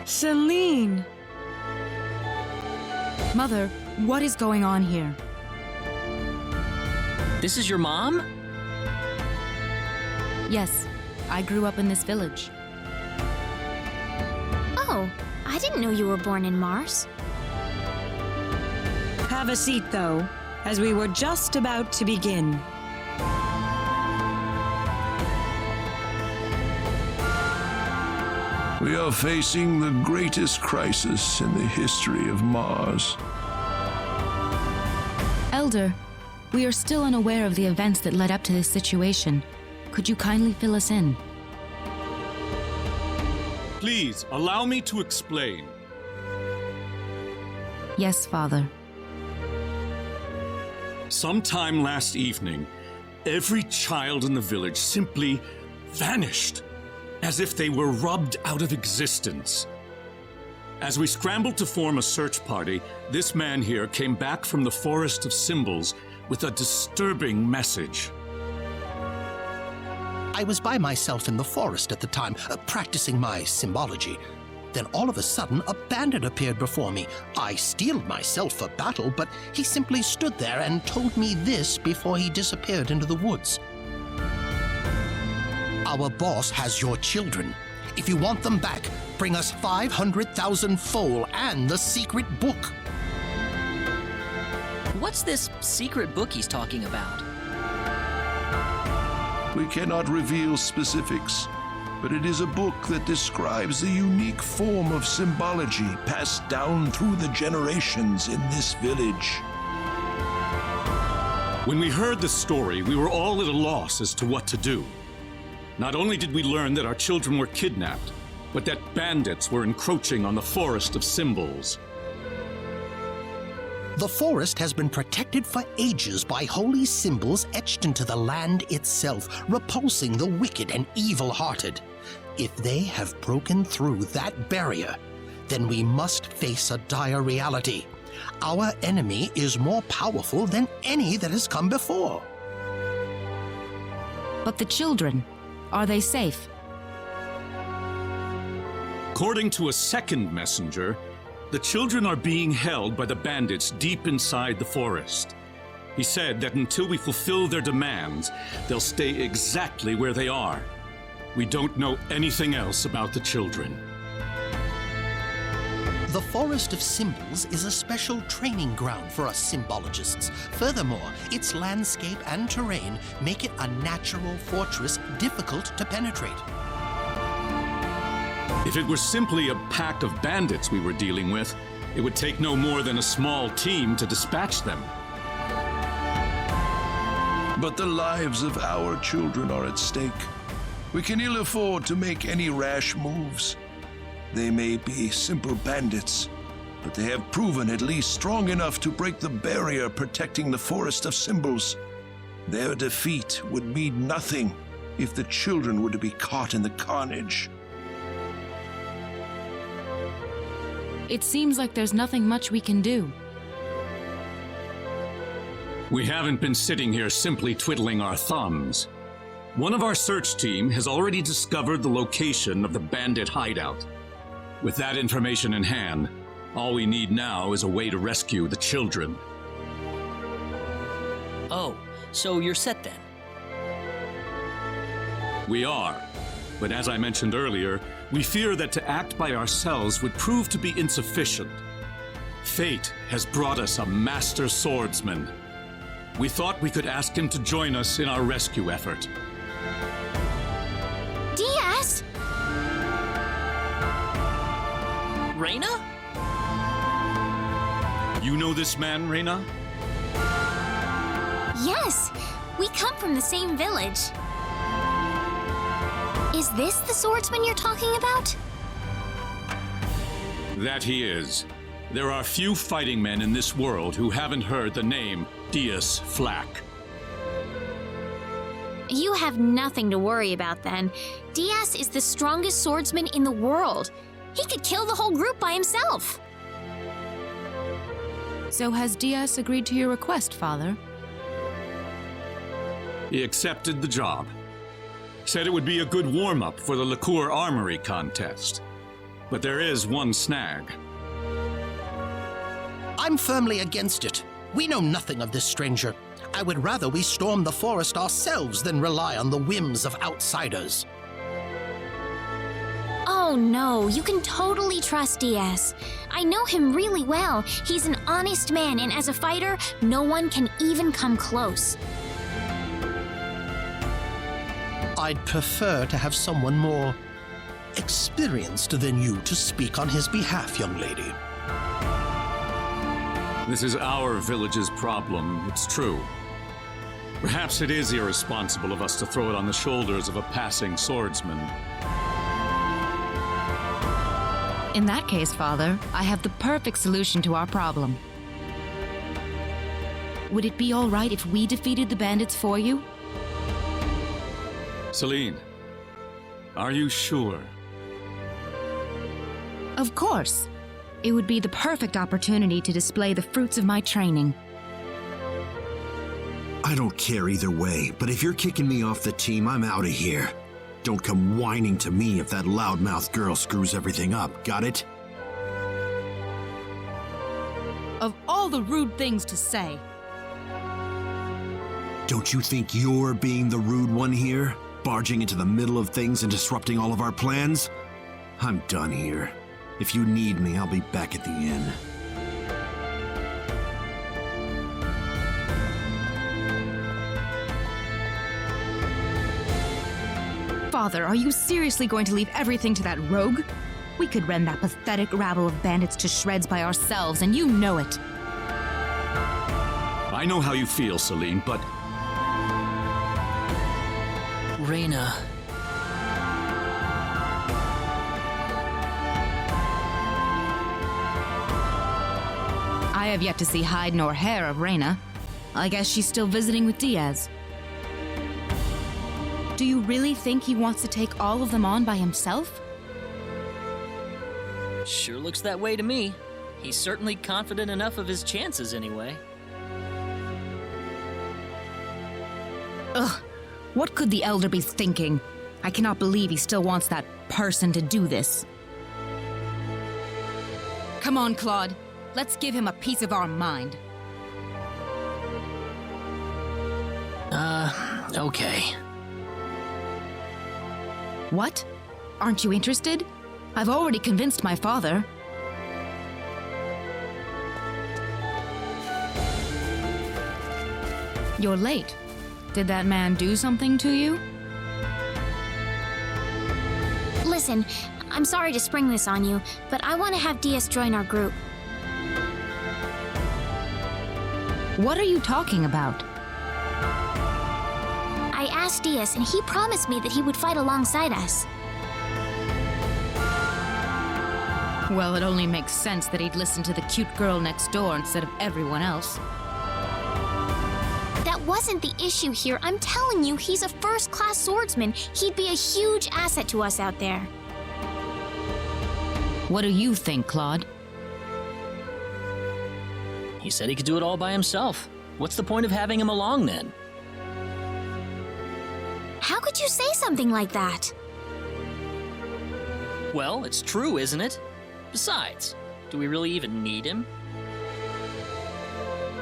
Celine! Mother, what is going on here? This is your mom? Yes, I grew up in this village. Oh, I didn't know you were born in Marze. Have a seat, though, as we were just about to begin. We are facing the greatest crisis in the history of Marze. Elder, we are still unaware of the events that led up to this situation. Could you kindly fill us in? Please, allow me to explain. Yes, Father. Sometime last evening, every child in the village simply vanished, as if they were rubbed out of existence. As we scrambled to form a search party, this man here came back from the forest of symbols with a disturbing message. I was by myself in the forest at the time, practicing my symbology. Then all of a sudden, a bandit appeared before me. I steeled myself for battle, but he simply stood there and told me this before he disappeared into the woods. Our boss has your children. If you want them back, bring us 500,000 foal and the secret book. What's this secret book he's talking about? We cannot reveal specifics, but it is a book that describes the unique form of symbology passed down through the generations in this village. When we heard the story, we were all at a loss as to what to do. Not only did we learn that our children were kidnapped, but that bandits were encroaching on the forest of symbols. The forest has been protected for ages by holy symbols etched into the land itself, repulsing the wicked and evil-hearted. If they have broken through that barrier, then we must face a dire reality. Our enemy is more powerful than any that has come before. But the children, are they safe? According to a second messenger, the children are being held by the bandits deep inside the forest. He said that until we fulfill their demands, they'll stay exactly where they are. We don't know anything else about the children. The Forest of Symbols is a special training ground for us symbologists. Furthermore, its landscape and terrain make it a natural fortress difficult to penetrate. If it were simply a pack of bandits we were dealing with, it would take no more than a small team to dispatch them. But the lives of our children are at stake. We can ill afford to make any rash moves. They may be simple bandits, but they have proven at least strong enough to break the barrier protecting the Forest of Symbols. Their defeat would mean nothing if the children were to be caught in the carnage. It seems like there's nothing much we can do. We haven't been sitting here simply twiddling our thumbs. One of our search team has already discovered the location of the bandit hideout. With that information in hand, all we need now is a way to rescue the children. Oh, so you're set then? We are, but as I mentioned earlier, we fear that to act by ourselves would prove to be insufficient. Fate has brought us a master swordsman. We thought we could ask him to join us in our rescue effort. Diaz! Reyna? You know this man, Reyna? Yes, we come from the same village. Is this the swordsman you're talking about? That he is. There are few fighting men in this world who haven't heard the name Diaz Flack. You have nothing to worry about then. Diaz is the strongest swordsman in the world. He could kill the whole group by himself. So has Diaz agreed to your request, Father? He accepted the job. Said it would be a good warm-up for the liqueur armory contest. But there is one snag. I'm firmly against it. We know nothing of this stranger. I would rather we storm the forest ourselves than rely on the whims of outsiders. Oh no, you can totally trust DS. I know him really well. He's an honest man, and as a fighter, no one can even come close. I'd prefer to have someone more experienced than you to speak on his behalf, young lady. This is our village's problem, it's true. Perhaps it is irresponsible of us to throw it on the shoulders of a passing swordsman. In that case, Father, I have the perfect solution to our problem. Would it be all right if we defeated the bandits for you? Celine, are you sure? Of course. It would be the perfect opportunity to display the fruits of my training. I don't care either way, but if you're kicking me off the team, I'm out of here. Don't come whining to me if that loudmouth girl screws everything up, got it? Of all the rude things to say. Don't you think you're being the rude one here? Barging into the middle of things and disrupting all of our plans? I'm done here. If you need me, I'll be back at the inn. Father, are you seriously going to leave everything to that rogue? We could rend that pathetic rabble of bandits to shreds by ourselves, and you know it. I know how you feel, Celine, but Reyna. I have yet to see hide nor hair of Reyna. I guess she's still visiting with Diaz. Do you really think he wants to take all of them on by himself? Sure looks that way to me. He's certainly confident enough of his chances anyway. Ugh, what could the Elder be thinking? I cannot believe he still wants that person to do this. Come on, Claude. Let's give him a piece of our mind. Okay. What? Aren't you interested? I've already convinced my father. You're late. Did that man do something to you? Listen, I'm sorry to spring this on you, but I want to have DS join our group. What are you talking about? I asked DS, and he promised me that he would fight alongside us. Well, it only makes sense that he'd listen to the cute girl next door instead of everyone else. That wasn't the issue here. I'm telling you, he's a first-class swordsman. He'd be a huge asset to us out there. What do you think, Claude? He said he could do it all by himself. What's the point of having him along then? How could you say something like that? Well, it's true, isn't it? Besides, do we really even need him?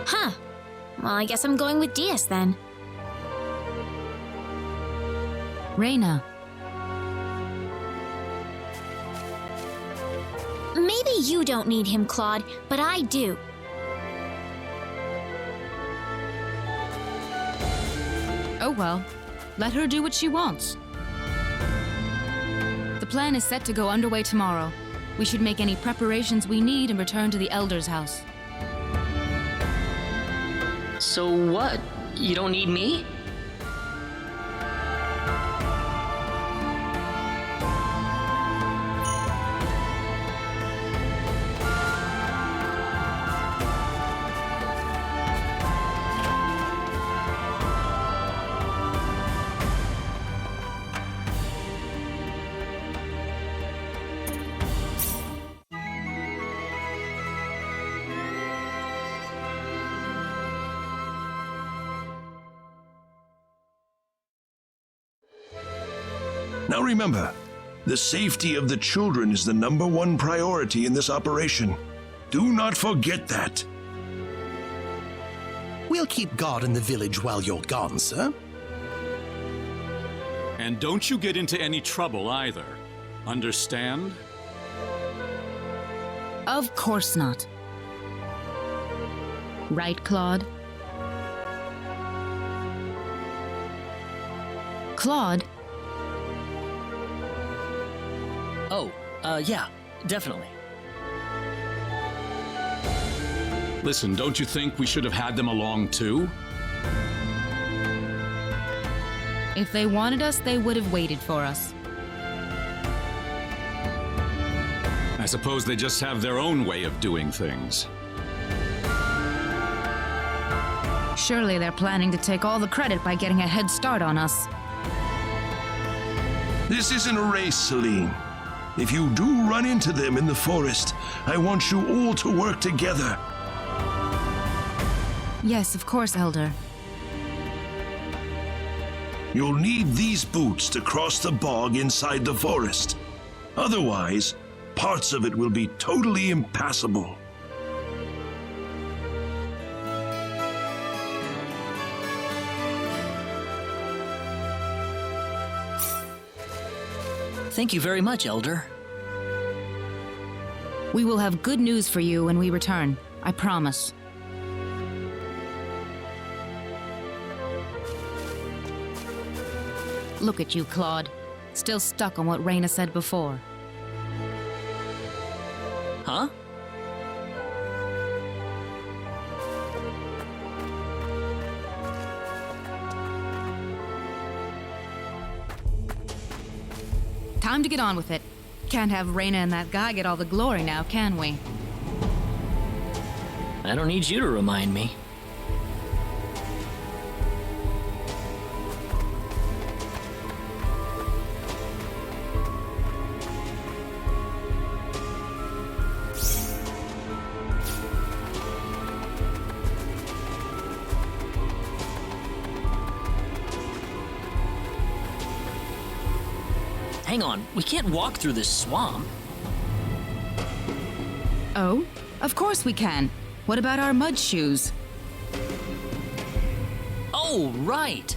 Huh. Well, I guess I'm going with DS then. Reyna. Maybe you don't need him, Claude, but I do. Oh well, let her do what she wants. The plan is set to go underway tomorrow. We should make any preparations we need and return to the Elder's house. So what? You don't need me? Now remember, The safety of the children is the #1 priority in this operation. Do not forget that. We'll keep guard in the village while you're gone, sir. And don't you get into any trouble either. Understand? Of course not. Right, Claude? Claude? Oh, yeah, definitely. Listen, don't you think we should have had them along too? If they wanted us, they would have waited for us. I suppose they just have their own way of doing things. Surely they're planning to take all the credit by getting a head start on us. This isn't a race, Celine. If you do run into them in the forest, I want you all to work together. Yes, of course, Elder. You'll need these boots to cross the bog inside the forest. Otherwise, parts of it will be totally impassable. Thank you very much, Elder. We will have good news for you when we return. I promise. Look at you, Claude. Still stuck on what Raina said before. Huh? Time to get on with it. Can't have Raina and that guy get all the glory now, can we? I don't need you to remind me. Hang on, we can't walk through this swamp. Oh? Of course we can. What about our mud shoes? Oh, right.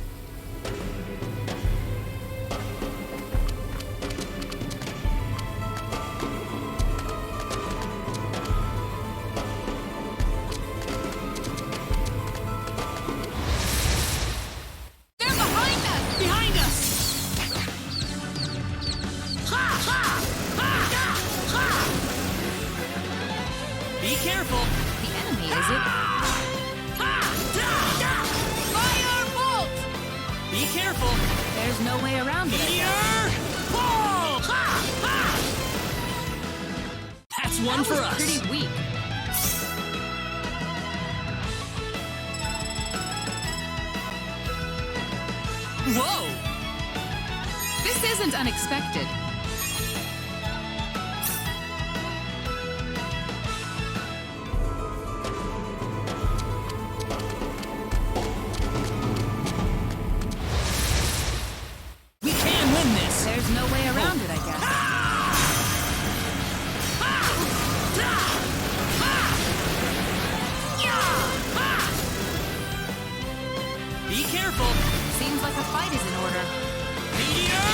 They're behind us! Behind us! Be careful! The enemy, is it? Firebolt! Be careful! There's no way around it. Meteor! Ball! That's one for us. Pretty weak. Whoa! This isn't unexpected. We can win this! There's no way around it, I guess. Be careful! Seems like a fight is in order. Meteor!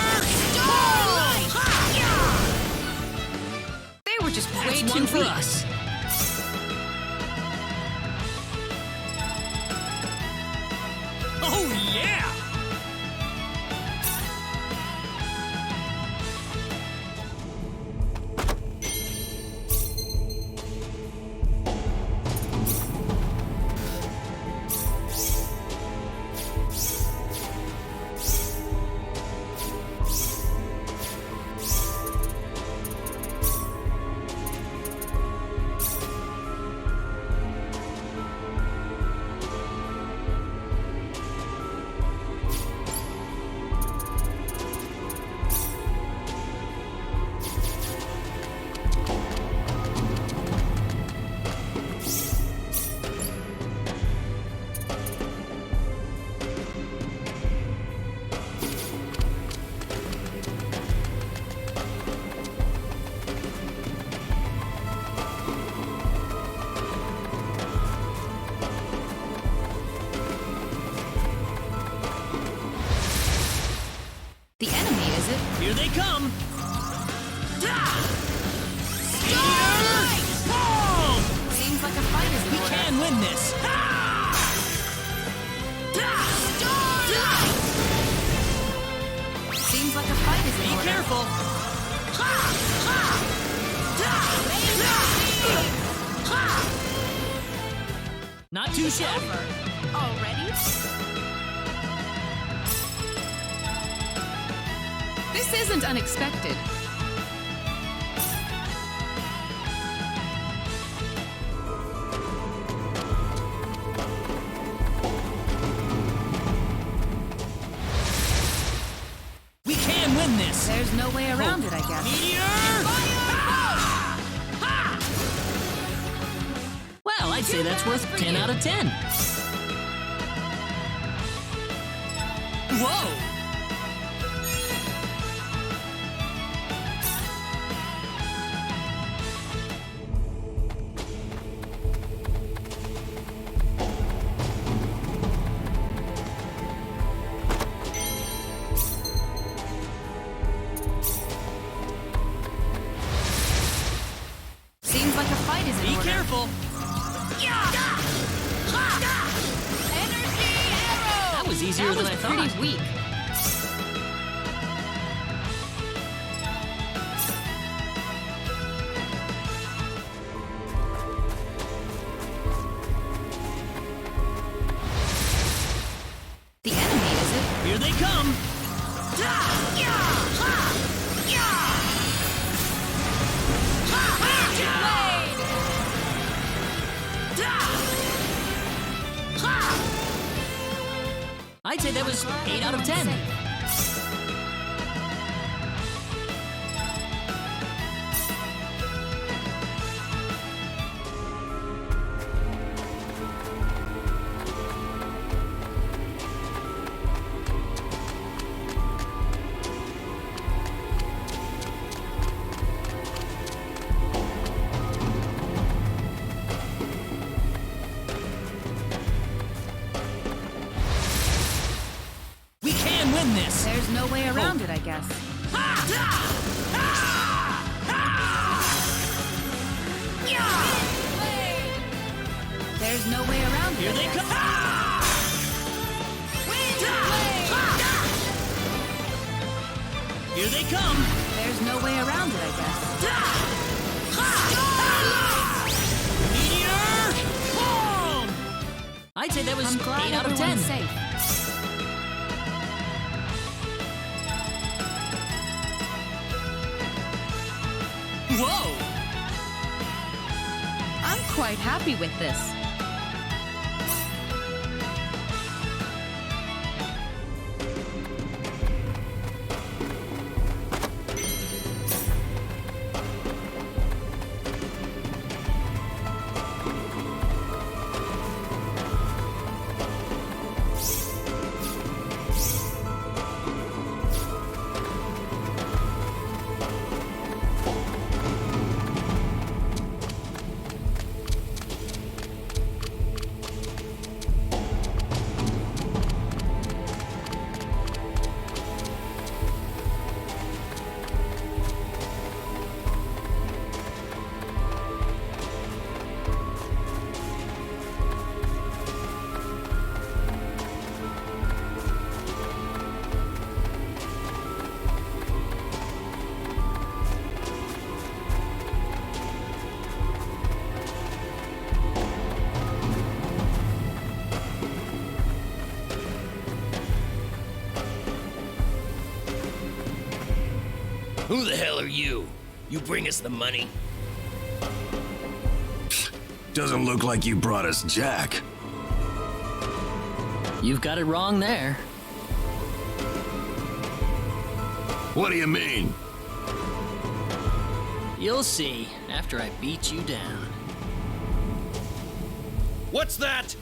They were just way That's too one for weak. us. Oh, yeah! careful! Not too shabby. Already? This isn't unexpected. We can win this! There's no way around it, I guess. Meteor! Well, I'd say that's worth 10 out of 10. Whoa! Seems like a fight is in Be order. careful! Energy arrow! That was easier than I thought. Pretty weak. The enemy, is it? Here they come! I'd say that was 8 out of 10. We can win this! There's no way around it, I guess. There's no way around it. Here they come! Here they come! There's no way around it, I guess. Meteor! Boom! I'd say that was I'm glad 8 out of 10. everyone's safe. Whoa! I'm quite happy with this. Who the hell are you? You bring us the money? Doesn't look like you brought us Jack. You've got it wrong there. What do you mean? You'll see after I beat you down. What's that?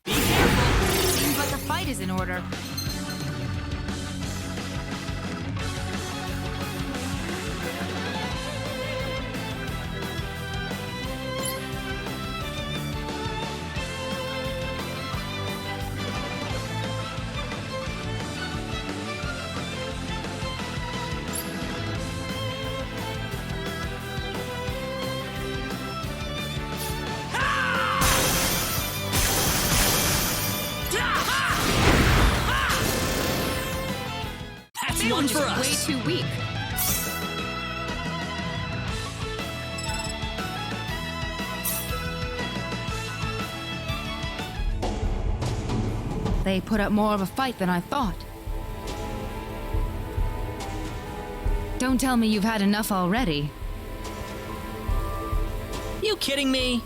Be careful! Seems like a fight is in order. That's one for us. Way too weak. They put up more of a fight than I thought. Don't tell me you've had enough already. You kidding me?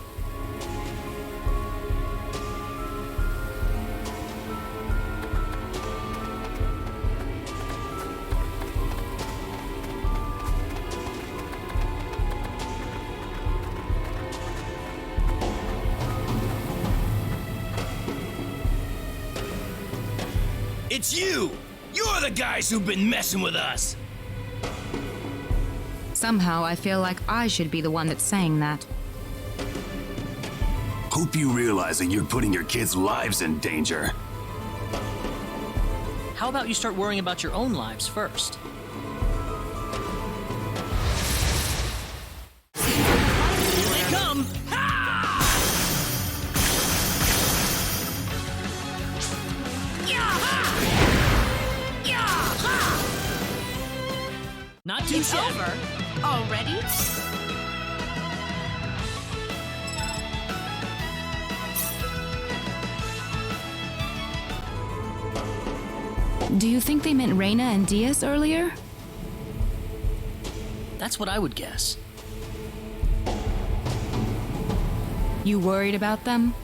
It's you! You're the guys who've been messing with us! Somehow I feel like I should be the one that's saying that. Hope you realize that you're putting your kids' lives in danger. How about you start worrying about your own lives first? Here they come! Not too shabby. Over? Already? Do you think they meant Reina and Diaz earlier? That's what I would guess. You worried about them?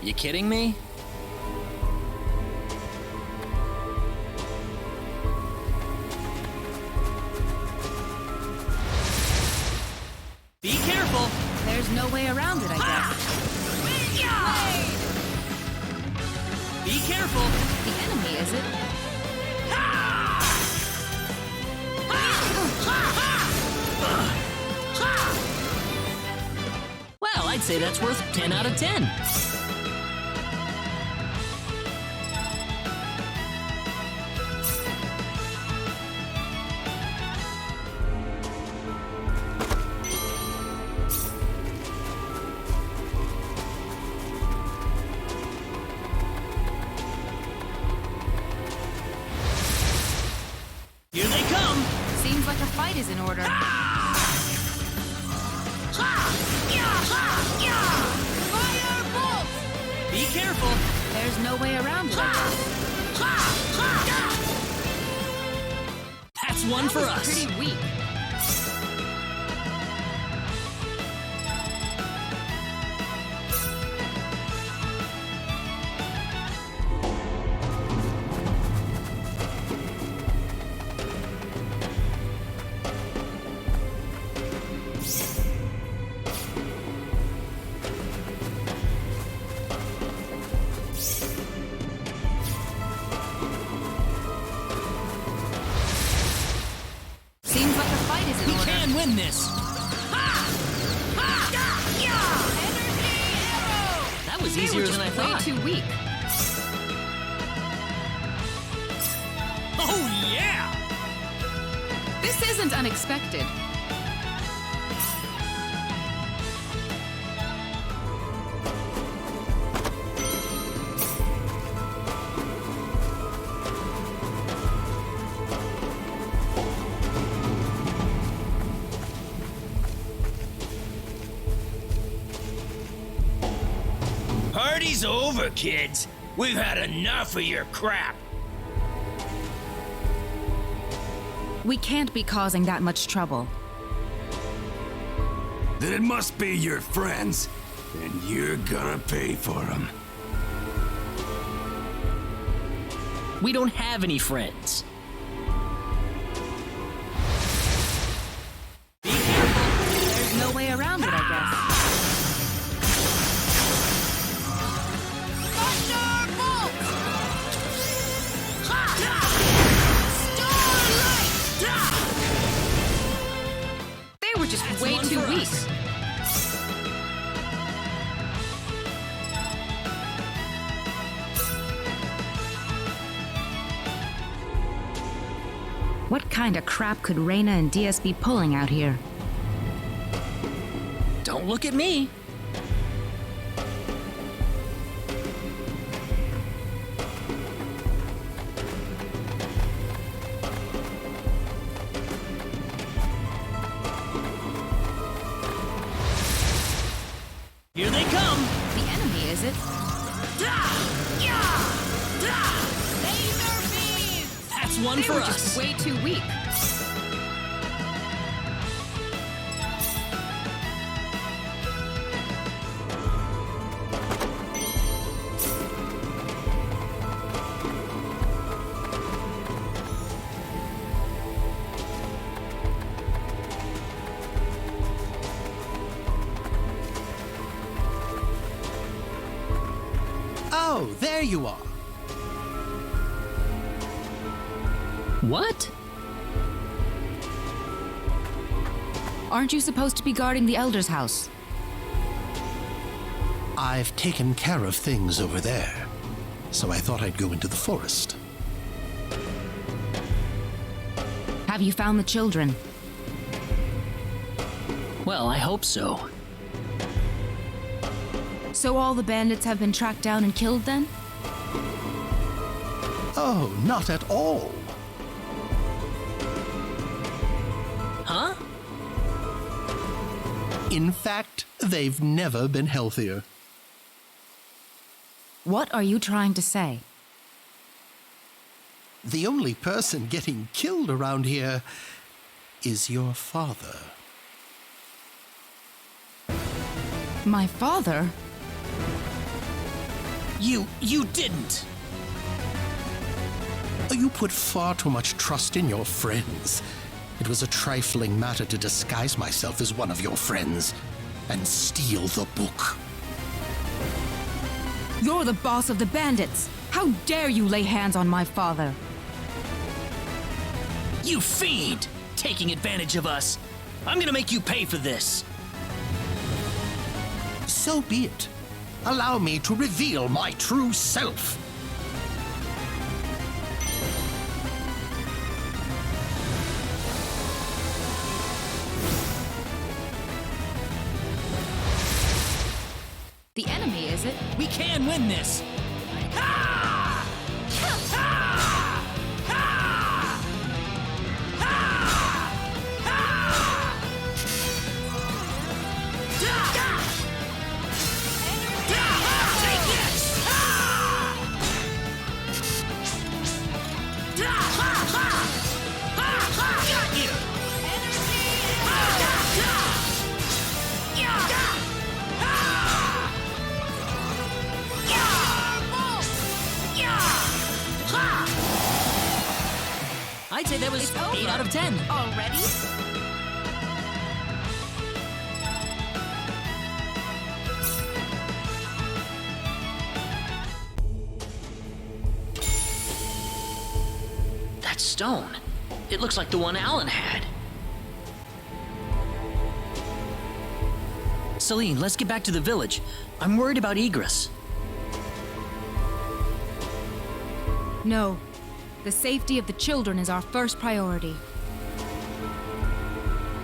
You kidding me? Be careful! There's no way around it, I guess. Be careful! The enemy, is it? Well, I'd say that's worth 10 out of 10. Here they come! Seems like a fight is in order. Firebolt! Be careful! There's no way around it, I guess. That's one for us. Pretty weak. Seems like a fight is in We order. can win this! That was easier than I thought. Way too weak. Oh, yeah! This isn't unexpected. Party's over, kids. We've had enough of your crap. We can't be causing that much trouble. Then it must be your friends, and you're gonna pay for them. We don't have any friends. Be careful! There's no way around it, I guess. They were just That's way one too for weak. us. What kind of crap could Reina and Diaz be pulling out here? Don't look at me. one They for were us. just way too weak. Oh, there you are. What? Aren't you supposed to be guarding the Elder's house? I've taken care of things over there, so I thought I'd go into the forest. Have you found the children? Well, I hope so. So all the bandits have been tracked down and killed then? Oh, not at all. Huh? In fact, they've never been healthier. What are you trying to say? The only person getting killed around here is your father. My father? You didn't. You put far too much trust in your friends. It was a trifling matter to disguise myself as one of your friends and steal the book. You're the boss of the bandits! How dare you lay hands on my father? You fiend! Taking advantage of us. I'm gonna make you pay for this. So be it. Allow me to reveal my true self. The enemy, is it? We can win this. I'd say that was 8 out of 10. Already? That stone. It looks like the one Alan had. Celine, let's get back to the village. I'm worried about egress. No. The safety of the children is our first priority.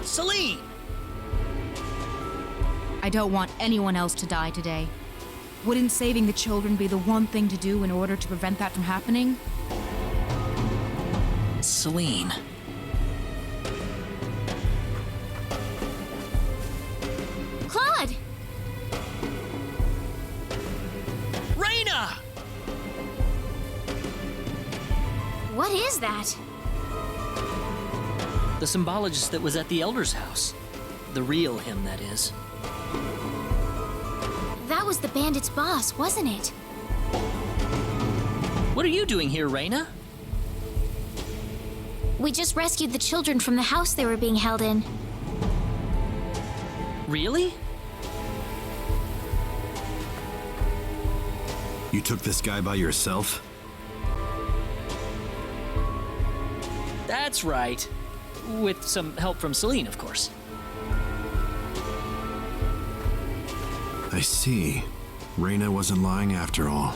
Celine! I don't want anyone else to die today. Wouldn't saving the children be the one thing to do in order to prevent that from happening? Celine. Claude! Raina! What is that? The symbologist that was at the Elder's house. The real him, that is. That was the bandit's boss, wasn't it? What are you doing here, Raina? We just rescued the children from the house they were being held in. Really? You took this guy by yourself? That's right. With some help from Celine, of course. I see. Raina wasn't lying after all.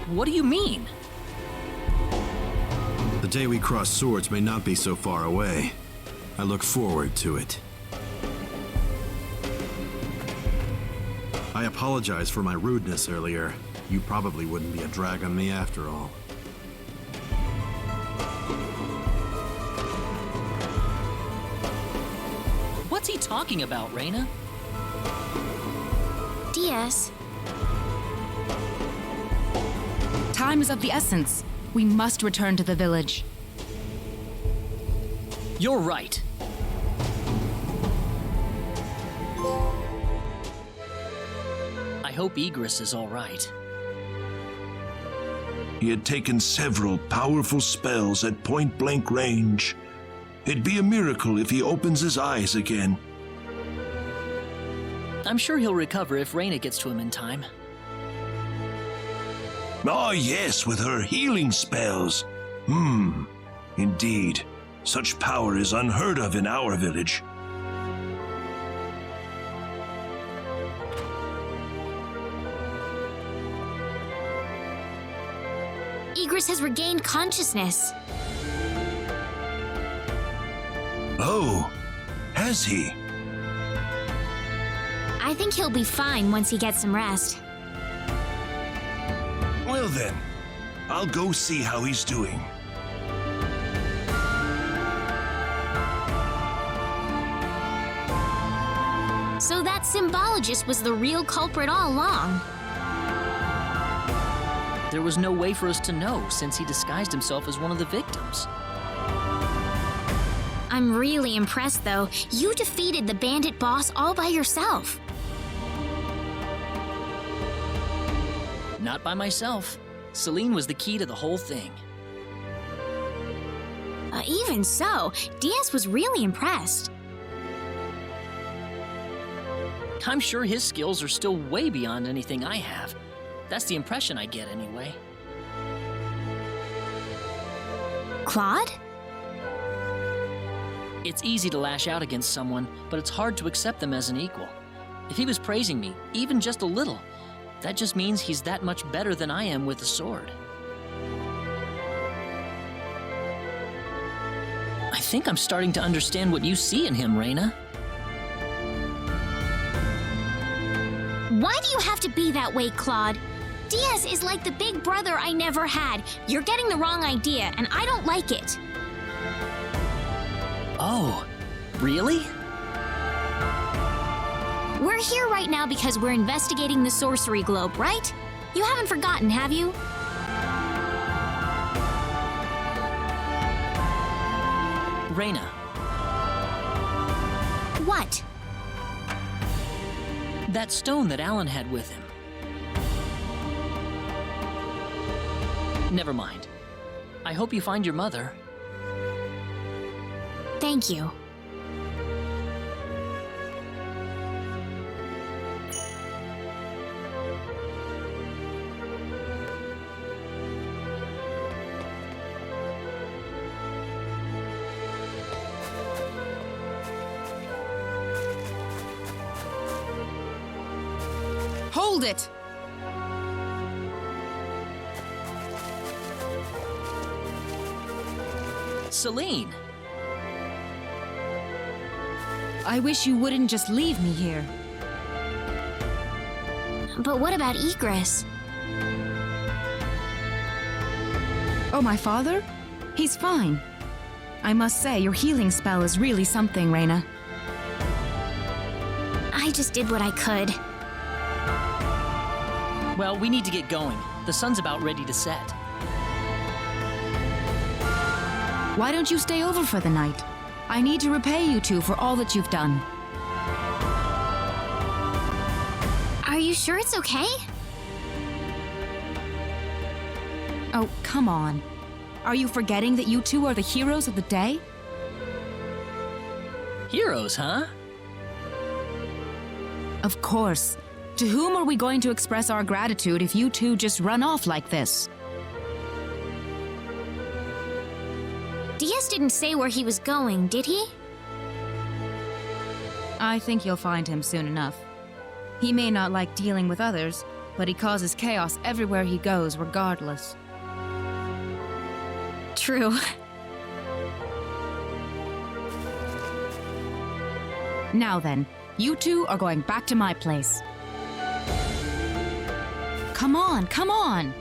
What do you mean? The day we cross swords may not be so far away. I look forward to it. I apologize for my rudeness earlier. You probably wouldn't be a drag on me after all. What's he talking about, Raina? DS. Time is of the essence. We must return to the village. You're right. I hope Egress is all right. He had taken several powerful spells at point-blank range. It'd be a miracle if he opens his eyes again. I'm sure he'll recover if Reyna gets to him in time. Ah, yes, with her healing spells. Indeed. Such power is unheard of in our village. Egress has regained consciousness. Oh, has he? I think he'll be fine once he gets some rest. Well then, I'll go see how he's doing. So that symbologist was the real culprit all along. There was no way for us to know since he disguised himself as one of the victims. I'm really impressed, though. You defeated the bandit boss all by yourself. Not by myself. Celine was the key to the whole thing. Even so, Diaz was really impressed. I'm sure his skills are still way beyond anything I have. That's the impression I get anyway. Claude? It's easy to lash out against someone, but it's hard to accept them as an equal. If he was praising me, even just a little, that just means he's that much better than I am with the sword. I think I'm starting to understand what you see in him, Reyna. Why do you have to be that way, Claude? Diaz is like the big brother I never had. You're getting the wrong idea, and I don't like it. Oh, really? We're here right now because we're investigating the sorcery globe, right? You haven't forgotten, have you? Reyna. What? That stone that Alan had with him. Never mind. I hope you find your mother. Thank you. Hold it! Celine! I wish you wouldn't just leave me here. But what about Egress? Oh, my father? He's fine. I must say, your healing spell is really something, Reyna. I just did what I could. Well, we need to get going. The sun's about ready to set. Why don't you stay over for the night? I need to repay you two for all that you've done. Are you sure it's okay? Oh, come on. Are you forgetting that you two are the heroes of the day? Heroes, huh? Of course. To whom are we going to express our gratitude if you two just run off like this? Diaz didn't say where he was going, did he? I think you'll find him soon enough. He may not like dealing with others, but he causes chaos everywhere he goes, regardless. True. Now then, you two are going back to my place. Come on, come on!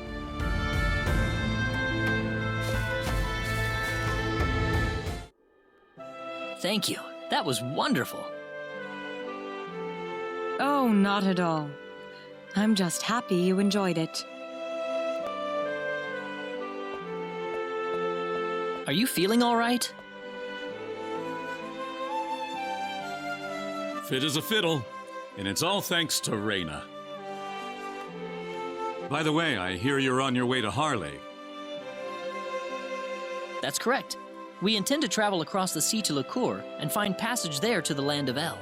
Thank you. That was wonderful. Oh, not at all. I'm just happy you enjoyed it. Are you feeling all right? Fit as a fiddle, and it's all thanks to Reyna. By the way, I hear you're on your way to Harley. That's correct. We intend to travel across the sea to Licour and find passage there to the land of El.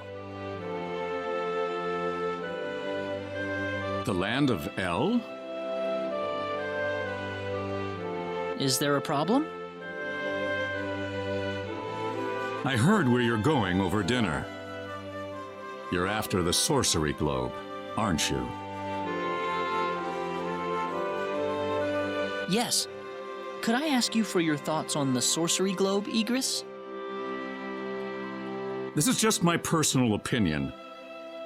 The land of El? Is there a problem? I heard where you're going over dinner. You're after the sorcery globe, aren't you? Yes. Could I ask you for your thoughts on the sorcery globe, Igris? This is just my personal opinion,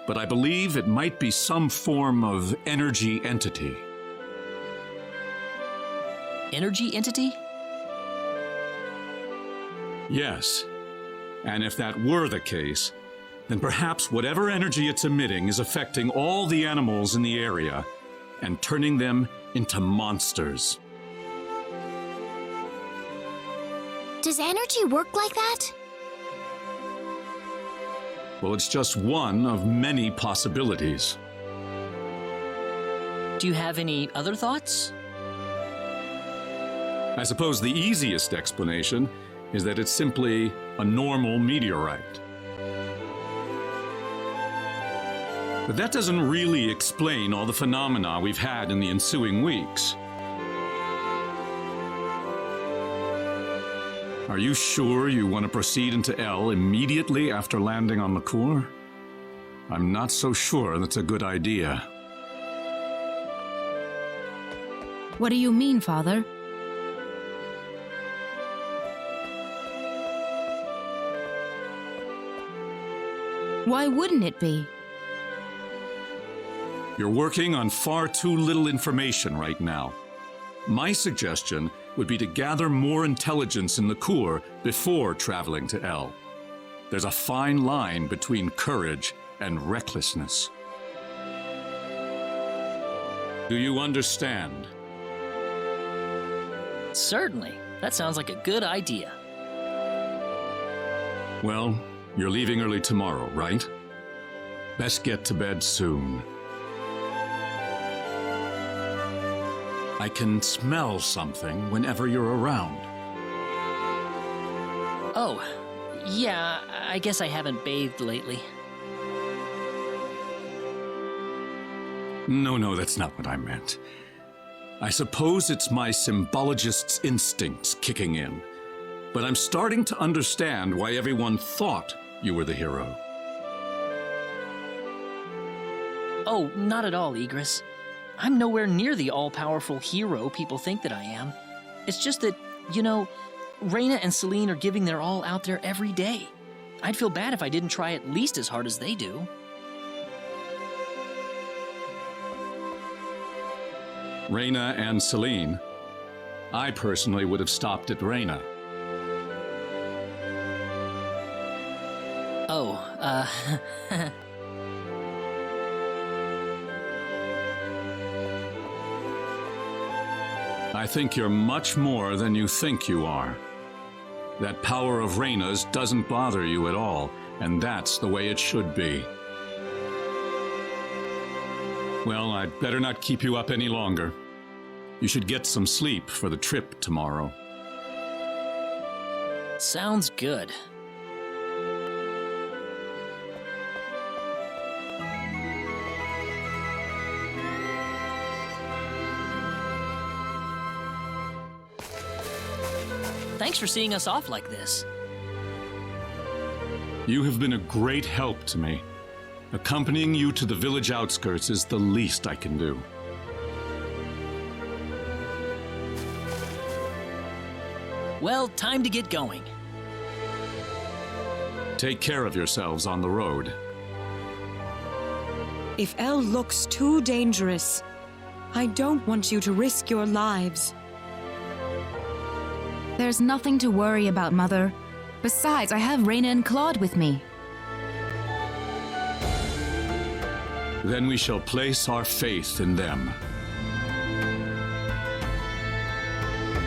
but I believe it might be some form of energy entity. Energy entity? Yes. And if that were the case, then perhaps whatever energy it's emitting is affecting all the animals in the area and turning them into monsters. Does energy work like that? Well, it's just one of many possibilities. Do you have any other thoughts? I suppose the easiest explanation is that it's simply a normal meteorite. But that doesn't really explain all the phenomena we've had in the ensuing weeks. Are you sure you want to proceed into El immediately after landing on Licour? I'm not so sure that's a good idea. What do you mean, Father? Why wouldn't it be? You're working on far too little information right now. My suggestion would be to gather more intelligence in Licour before traveling to El. There's a fine line between courage and recklessness. Do you understand? Certainly. That sounds like a good idea. Well, you're leaving early tomorrow, right? Best get to bed soon. I can smell something whenever you're around. Oh, yeah, I guess I haven't bathed lately. No, that's not what I meant. I suppose it's my symbologist's instincts kicking in, but I'm starting to understand why everyone thought you were the hero. Oh, not at all, Igris. I'm nowhere near the all-powerful hero people think that I am. It's just that, you know, Reyna and Celine are giving their all out there every day. I'd feel bad if I didn't try at least as hard as they do. Reyna and Celine. I personally would have stopped at Reyna. Oh, I think you're much more than you think you are. That power of Reyna's doesn't bother you at all, and that's the way it should be. Well, I'd better not keep you up any longer. You should get some sleep for the trip tomorrow. sounds good. Thanks for seeing us off like this. You have been a great help to me. Accompanying you to the village outskirts is the least I can do. Well, time to get going. Take care of yourselves on the road. If El looks too dangerous, I don't want you to risk your lives. There's nothing to worry about, Mother. Besides, I have Reyna and Claude with me. Then we shall place our faith in them.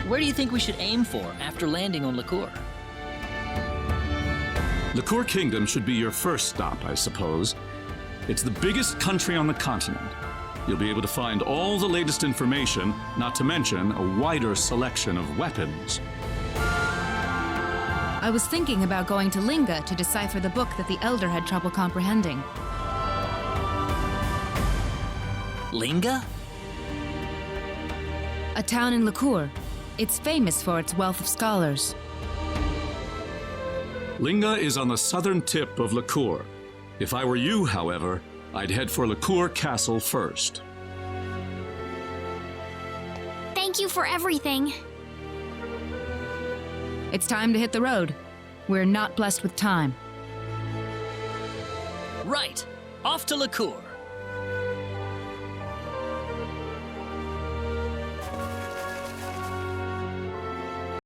Where do you think we should aim for after landing on Liqueur? Liqueur Kingdom should be your first stop, I suppose. It's the biggest country on the continent. You'll be able to find all the latest information, not to mention a wider selection of weapons. I was thinking about going to Linga to decipher the book that the Elder had trouble comprehending. Linga? A town in Liqueur. It's famous for its wealth of scholars. Linga is on the southern tip of Liqueur. If I were you, however, I'd head for Liqueur Castle first. Thank you for everything. It's time to hit the road. We're not blessed with time. Right. Off to Liqueur.